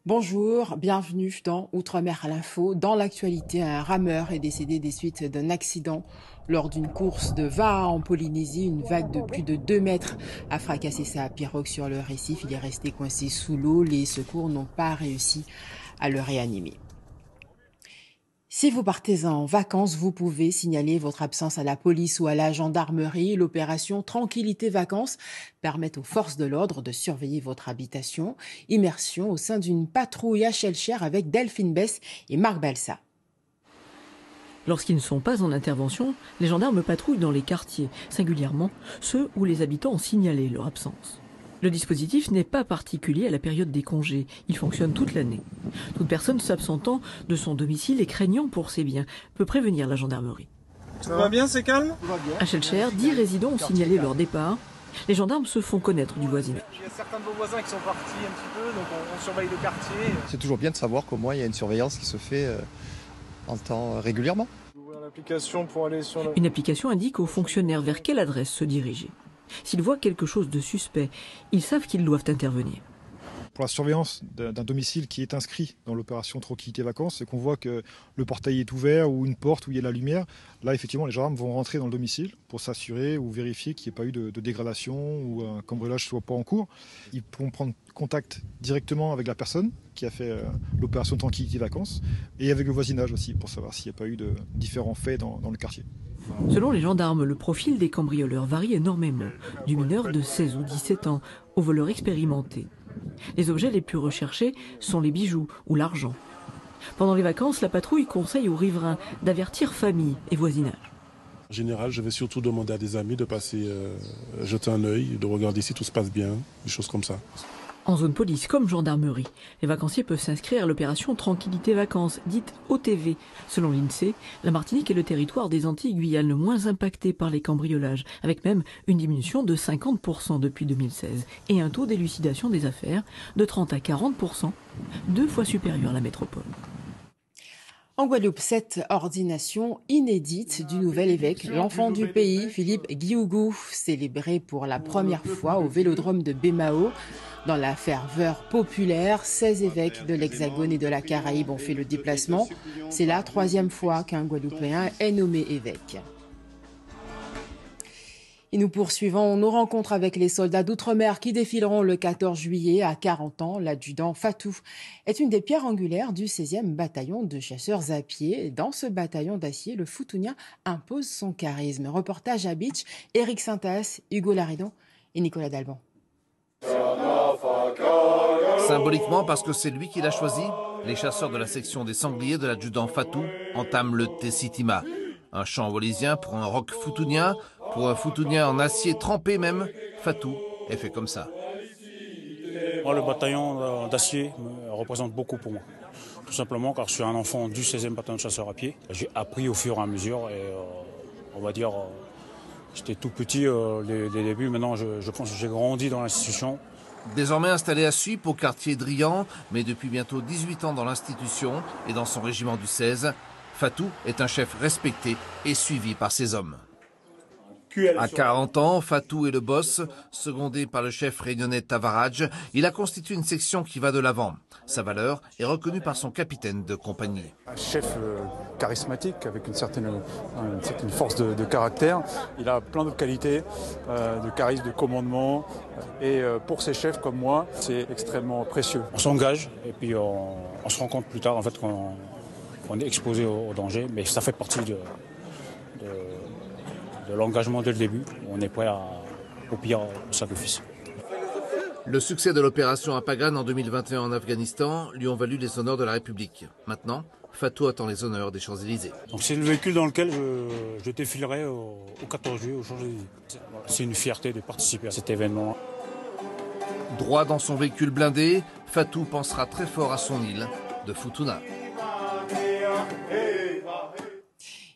Bonjour, bienvenue dans Outre-mer à l'info. Dans l'actualité, un rameur est décédé des suites d'un accident lors d'une course de Va'a en Polynésie. Une vague de plus de 2 mètres a fracassé sa pirogue sur le récif. Il est resté coincé sous l'eau. Les secours n'ont pas réussi à le réanimer. Si vous partez en vacances, vous pouvez signaler votre absence à la police ou à la gendarmerie. L'opération Tranquillité Vacances permet aux forces de l'ordre de surveiller votre habitation. Immersion au sein d'une patrouille à Shellcher avec Delphine Bess et Marc Balsa. Lorsqu'ils ne sont pas en intervention, les gendarmes patrouillent dans les quartiers, singulièrement ceux où les habitants ont signalé leur absence. Le dispositif n'est pas particulier à la période des congés, il fonctionne toute l'année. Toute personne s'absentant de son domicile et craignant pour ses biens peut prévenir la gendarmerie. Tout va bien, c'est calme ? À Shellcher, 10 résidents ont signalé leur départ. Les gendarmes se font connaître du voisinage. Il y a certains de vos voisins qui sont partis un petit peu, donc on surveille le quartier. C'est toujours bien de savoir qu'au moins il y a une surveillance qui se fait en temps régulièrement. L'application pour aller sur le... Une application indique aux fonctionnaires vers quelle adresse se diriger. S'ils voient quelque chose de suspect, ils savent qu'ils doivent intervenir. Pour la surveillance d'un domicile qui est inscrit dans l'opération Tranquillité Vacances, c'est qu'on voit que le portail est ouvert ou une porte où il y a la lumière. Là, effectivement, les gendarmes vont rentrer dans le domicile pour s'assurer ou vérifier qu'il n'y ait pas eu de dégradation ou un cambriolage ne soit pas en cours. Ils pourront prendre contact directement avec la personne qui a fait l'opération Tranquillité Vacances et avec le voisinage aussi pour savoir s'il n'y a pas eu de différents faits dans le quartier. Selon les gendarmes, le profil des cambrioleurs varie énormément, du mineur de 16 ou 17 ans au voleur expérimenté. Les objets les plus recherchés sont les bijoux ou l'argent. Pendant les vacances, la patrouille conseille aux riverains d'avertir famille et voisinage. En général, je vais surtout demander à des amis de passer jeter un œil, de regarder si tout se passe bien, des choses comme ça. En zone police comme gendarmerie, les vacanciers peuvent s'inscrire à l'opération Tranquillité Vacances, dite OTV. Selon l'INSEE, la Martinique est le territoire des Antilles-Guyane le moins impacté par les cambriolages, avec même une diminution de 50% depuis 2016 et un taux d'élucidation des affaires de 30 à 40%, 2 fois supérieur à la métropole. En Guadeloupe, cette ordination inédite du nouvel évêque, l'enfant du pays, Philippe Guiougou, célébré pour la première fois au vélodrome de Bémao. Dans la ferveur populaire, 16 évêques de l'Hexagone et de la Caraïbe ont fait le déplacement. C'est la 3e fois qu'un Guadeloupéen est nommé évêque. Et nous poursuivons nos rencontres avec les soldats d'outre-mer qui défileront le 14 juillet à 40 ans. L'adjudant Fatou est une des pierres angulaires du 16e bataillon de chasseurs à pied. Dans ce bataillon d'acier, le Foutounien impose son charisme. Reportage à Beach, Éric Sintas, Hugo Laridon et Nicolas Dalban. Symboliquement, parce que c'est lui qui l'a choisi, les chasseurs de la section des sangliers de l'adjudant Fatou entament le Tessitima. Un chant wallisien pour un roc foutounien, pour un foutounien en acier trempé même, Fatou est fait comme ça. Moi, le bataillon d'acier représente beaucoup pour moi. Tout simplement car je suis un enfant du 16e bataillon de chasseurs à pied. J'ai appris au fur et à mesure et on va dire, j'étais tout petit les débuts. Maintenant, je pense que j'ai grandi dans l'institution. Désormais installé à Suip, au quartier Drian, mais depuis bientôt 18 ans dans l'institution et dans son régiment du 16, Fatou est un chef respecté et suivi par ses hommes. À 40 ans, Fatou est le boss, secondé par le chef réunionnais Tavaraj. Il a constitué une section qui va de l'avant. Sa valeur est reconnue par son capitaine de compagnie. Un chef charismatique, avec une certaine force de caractère. Il a plein de qualités, de charisme, de commandement. Et pour ces chefs comme moi, c'est extrêmement précieux. On s'engage et puis on se rend compte plus tard en fait, qu'on est exposé au danger. Mais ça fait partie de l'engagement dès le début. On est prêt au pire au sacrifice. Le succès de l'opération Apagan en 2021 en Afghanistan lui ont valu les honneurs de la République. Maintenant, Fatou attend les honneurs des Champs-Élysées. Donc c'est le véhicule dans lequel je défilerai au 14 juillet aux Champs-Élysées. C'est une fierté de participer à cet événement. Droit dans son véhicule blindé, Fatou pensera très fort à son île de Futuna.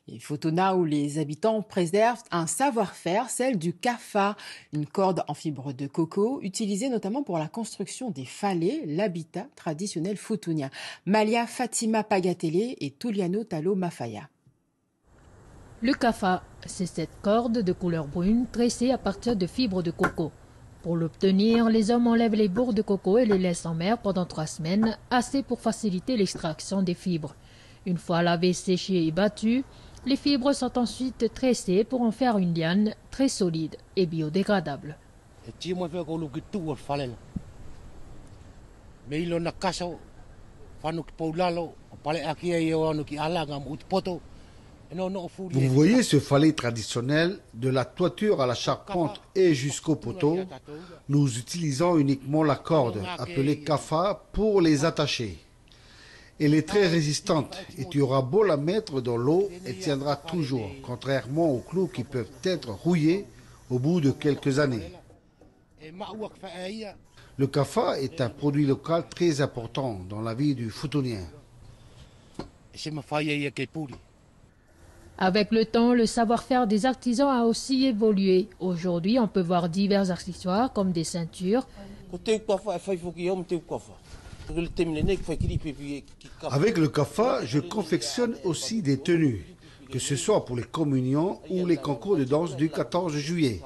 Et Futuna, où les habitants préservent un savoir-faire, celle du kafa, une corde en fibre de coco, utilisée notamment pour la construction des falais, l'habitat traditionnel futunien. Malia Fatima Pagatele et Tuliano Talo Mafaya. Le kafa, c'est cette corde de couleur brune tressée à partir de fibres de coco. Pour l'obtenir, les hommes enlèvent les bourres de coco et les laissent en mer pendant 3 semaines, assez pour faciliter l'extraction des fibres. Une fois lavées, séchées et battues, les fibres sont ensuite tressées pour en faire une liane très solide et biodégradable. Vous voyez ce falais traditionnel, de la toiture à la charpente et jusqu'au poteau. Nous utilisons uniquement la corde, appelée kafa, pour les attacher. Elle est très résistante et tu auras beau la mettre dans l'eau, elle tiendra toujours, contrairement aux clous qui peuvent être rouillés au bout de quelques années. Le kafa est un produit local très important dans la vie du Foutounien. Avec le temps, le savoir-faire des artisans a aussi évolué. Aujourd'hui, on peut voir divers accessoires comme des ceintures. Avec le kafa, je confectionne aussi des tenues, que ce soit pour les communions ou les concours de danse du 14 juillet.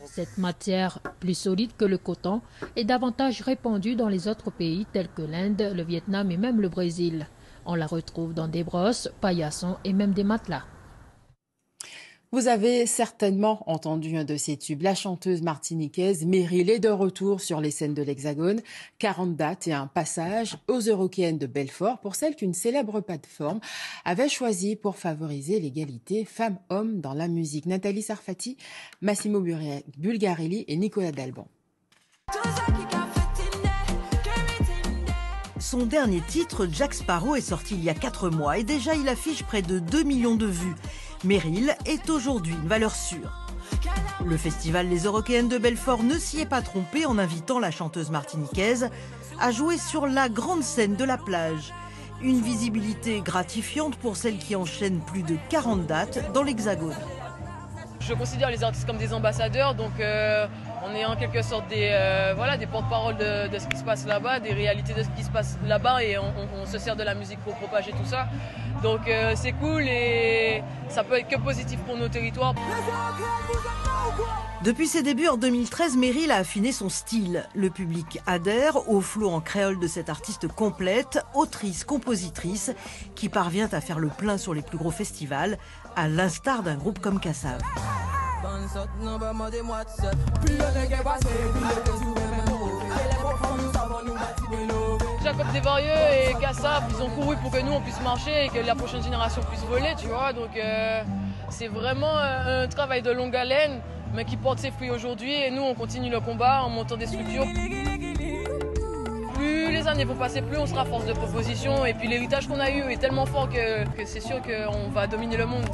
Cette matière, plus solide que le coton, est davantage répandue dans les autres pays tels que l'Inde, le Vietnam et même le Brésil. On la retrouve dans des brosses, paillassons et même des matelas. Vous avez certainement entendu un de ses tubes. La chanteuse martiniquaise Meryl est de retour sur les scènes de l'Hexagone. 40 dates et un passage aux Eurockéennes de Belfort pour celle qu'une célèbre plateforme avait choisie pour favoriser l'égalité femmes-hommes dans la musique. Nathalie Sarfati, Massimo Bulgarelli et Nicolas Dalban. Son dernier titre, Jack Sparrow, est sorti il y a 4 mois et déjà il affiche près de 2 millions de vues. Meryl est aujourd'hui une valeur sûre. Le festival Les Eurockéennes de Belfort ne s'y est pas trompé en invitant la chanteuse martiniquaise à jouer sur la grande scène de la plage. Une visibilité gratifiante pour celles qui enchaînent plus de 40 dates dans l'Hexagone. Je considère les artistes comme des ambassadeurs, donc on est en quelque sorte des porte-parole de ce qui se passe là-bas, des réalités de ce qui se passe là-bas, et on se sert de la musique pour propager tout ça. Donc c'est cool et ça peut être que positif pour nos territoires. Depuis ses débuts en 2013, Meryl a affiné son style. Le public adhère au flow en créole de cette artiste complète, autrice, compositrice, qui parvient à faire le plein sur les plus gros festivals, à l'instar d'un groupe comme Kassav. Jacob Desvarieux et Kassav, ils ont couru pour que nous on puisse marcher et que la prochaine génération puisse voler, tu vois. Donc c'est vraiment un travail de longue haleine, mais qui porte ses fruits aujourd'hui. Et nous, on continue le combat en montant des structures. Plus les années vont passer, plus on sera force de proposition. Et puis l'héritage qu'on a eu est tellement fort que c'est sûr qu'on va dominer le monde.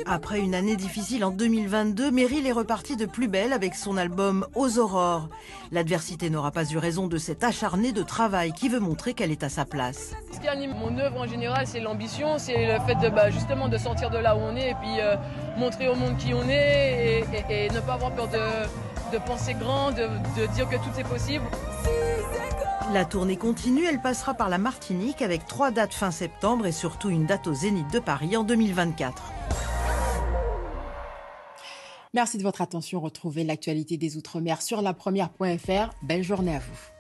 Après une année difficile en 2022, Meryl est repartie de plus belle avec son album Aux Aurores. L'adversité n'aura pas eu raison de cet acharné de travail qui veut montrer qu'elle est à sa place. Ce qui anime mon œuvre en général, c'est l'ambition, c'est le fait justement de sortir de là où on est et puis montrer au monde qui on est et ne pas avoir peur de penser grand, de dire que tout est possible. La tournée continue, elle passera par la Martinique avec 3 dates fin septembre et surtout une date au Zénith de Paris en 2024. Merci de votre attention. Retrouvez l'actualité des Outre-mer sur lapremière.fr. Belle journée à vous.